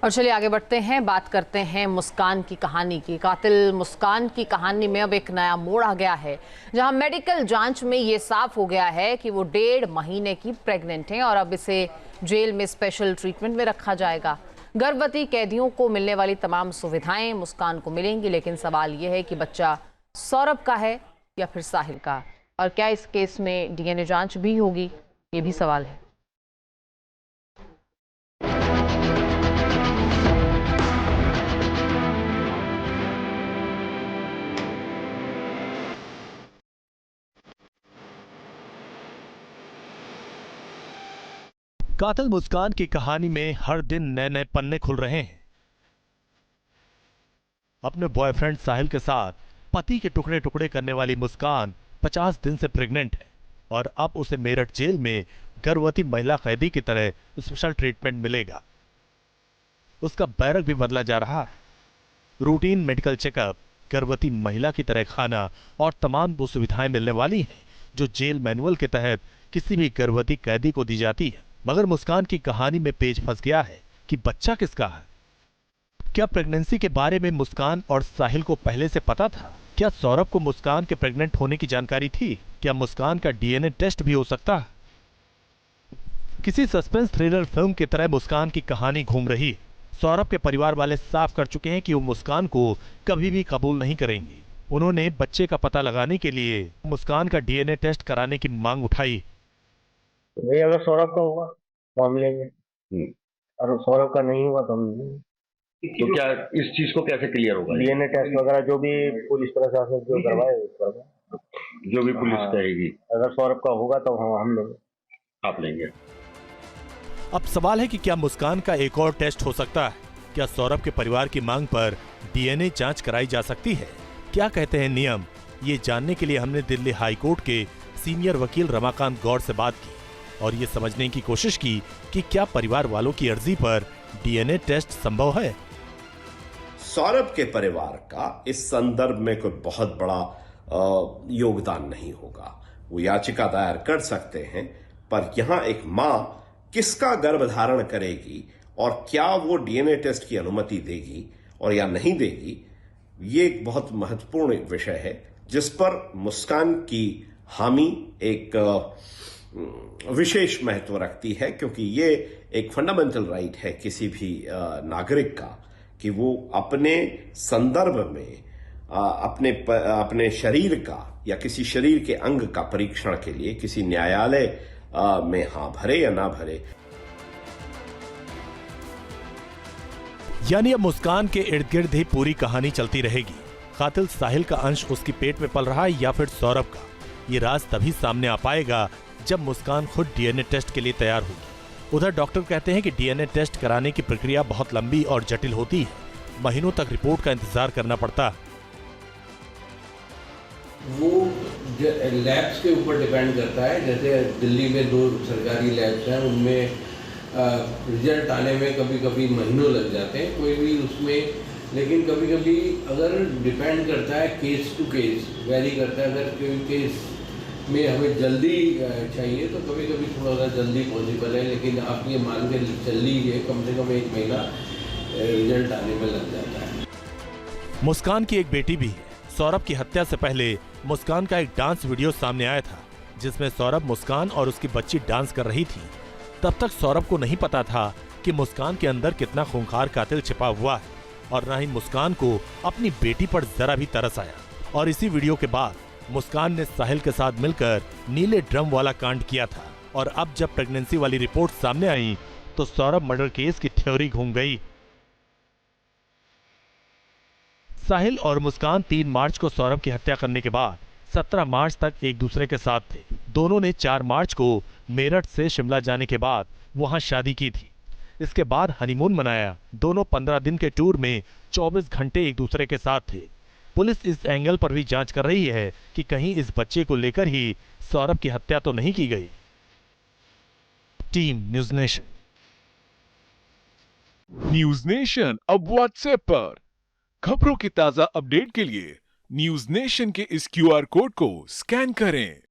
और चलिए आगे बढ़ते हैं, बात करते हैं मुस्कान की कहानी की। कातिल मुस्कान की कहानी में अब एक नया मोड़ आ गया है, जहां मेडिकल जांच में ये साफ हो गया है कि वो 1.5 महीने की प्रेग्नेंट हैं और अब इसे जेल में स्पेशल ट्रीटमेंट में रखा जाएगा। गर्भवती कैदियों को मिलने वाली तमाम सुविधाएं मुस्कान को मिलेंगी, लेकिन सवाल यह है कि बच्चा सौरभ का है या फिर साहिल का, और क्या इस केस में DNA जांच भी होगी, ये भी सवाल है। कातिल मुस्कान की कहानी में हर दिन नए नए पन्ने खुल रहे हैं। अपने बॉयफ्रेंड साहिल के साथ पति के टुकड़े टुकड़े करने वाली मुस्कान 50 दिन से प्रेग्नेंट है और अब उसे मेरठ जेल में गर्भवती महिला कैदी की तरह स्पेशल ट्रीटमेंट मिलेगा। उसका बैरक भी बदला जा रहा है। रूटीन मेडिकल चेकअप, गर्भवती महिला की तरह खाना और तमाम वो सुविधाएं मिलने वाली हैं जो जेल मैनुअल के तहत किसी भी गर्भवती कैदी को दी जाती है। मगर मुस्कान की कहानी में पेच फंस गया है कि बच्चा किसका है। क्या प्रेगनेंसी के बारे में मुस्कान और साहिल को पहले से पता था? क्या सौरभ को मुस्कान के प्रेग्नेंट होने की जानकारी थी? क्या मुस्कान का DNA टेस्ट भी हो सकता है? किसी सस्पेंस थ्रिलर फिल्म की तरह मुस्कान की कहानी घूम रही है। सौरभ के परिवार वाले साफ कर चुके हैं कि वो मुस्कान को कभी भी कबूल नहीं करेंगे। उन्होंने बच्चे का पता लगाने के लिए मुस्कान का DNA टेस्ट कराने की मांग उठाई। भाई अगर सौरभ का होगा तो हम लेंगे, और सौरभ का नहीं हुआ तो हम नहीं लेंगे। तो क्या इस चीज को कैसे क्लियर होगा? DNA टेस्ट वगैरह जो भी पुलिस प्रशासन जो करवाए जो भी पुलिस कहेगी। अगर सौरभ का होगा तो हम लेंगे। आप लेंगे? अब सवाल है कि क्या मुस्कान का एक और टेस्ट हो सकता है? क्या सौरभ के परिवार की मांग पर DNA जांच कराई जा सकती है? क्या कहते हैं नियम? ये जानने के लिए हमने दिल्ली हाई कोर्ट के सीनियर वकील रमाकांत गौड़ से बात की और ये समझने की कोशिश की कि क्या परिवार वालों की अर्जी पर DNA टेस्ट संभव है। सौरभ के परिवार का इस संदर्भ में कोई बहुत बड़ा योगदान नहीं होगा। वो याचिका दायर कर सकते हैं, पर यहां एक मां किसका गर्भधारण करेगी और क्या वो DNA टेस्ट की अनुमति देगी और या नहीं देगी, ये एक बहुत महत्वपूर्ण विषय है जिस पर मुस्कान की हामी एक विशेष महत्व रखती है, क्योंकि ये एक फंडामेंटल राइट है किसी भी नागरिक का कि वो अपने संदर्भ में अपने शरीर का या किसी शरीर के अंग का परीक्षण के लिए किसी न्यायालय में हाँ भरे या ना भरे। यानी अब मुस्कान के इर्द गिर्द ही पूरी कहानी चलती रहेगी। कातिल साहिल का अंश उसकी पेट में पल रहा है या फिर सौरभ का? ये राज तभी सामने आ पाएगा जब मुस्कान खुद DNA टेस्ट के लिए तैयार होगी। उधर डॉक्टर कहते हैं कि DNA टेस्ट कराने की प्रक्रिया बहुत लंबी और जटिल होती है। महीनों तक रिपोर्ट का इंतजार करना पड़ता है। वो लैब्स के ऊपर डिपेंड करता है। जैसे दिल्ली में 2 सरकारी लैब्स हैं, उनमें रिजल्ट आने में कभी कभी महीनों लग जाते हैं, कोई भी उसमें। लेकिन कभी कभी अगर डिपेंड करता है केस टू केस, वेरी करता है। अगर कोई केस में हमें जल्दी चाहिए तो कभी कभी थोड़ा सा जल्दी पॉसिबल है, लेकिन आप ये मान के चल लीजिए कम से कम 1 महीना रिजल्ट आने में लग जाता है। मुस्कान की एक बेटी भी है। सौरभ की हत्या से पहले मुस्कान का एक डांस वीडियो सामने आया था जिसमें सौरभ, मुस्कान और उसकी बच्ची डांस कर रही थी। तब तक सौरभ को नहीं पता था कि मुस्कान के अंदर कितना खूंखार कातिल छिपा हुआ है, और न ही मुस्कान को अपनी बेटी पर जरा भी तरस आया। और इसी वीडियो के बाद मुस्कान ने साहिल के साथ मिलकर नीले ड्रम वाला कांड किया था, और अब जब प्रेगनेंसी वाली रिपोर्ट सामने आई तो सौरभ मर्डर केस की थ्योरी घूम गई। साहिल और मुस्कान 3 मार्च को सौरभ की हत्या करने के बाद 17 मार्च तक एक दूसरे के साथ थे। दोनों ने 4 मार्च को मेरठ से शिमला जाने के बाद वहां शादी की थी। इसके बाद हनीमून मनाया। दोनों 15 दिन के टूर में 24 घंटे एक दूसरे के साथ थे। पुलिस इस एंगल पर भी जांच कर रही है कि कहीं इस बच्चे को लेकर ही सौरभ की हत्या तो नहीं की गई। Team news nation. News nation अब व्हाट्सएप पर खबरों की ताजा अपडेट के लिए न्यूज़ नेशन के इस QR कोड को स्कैन करें।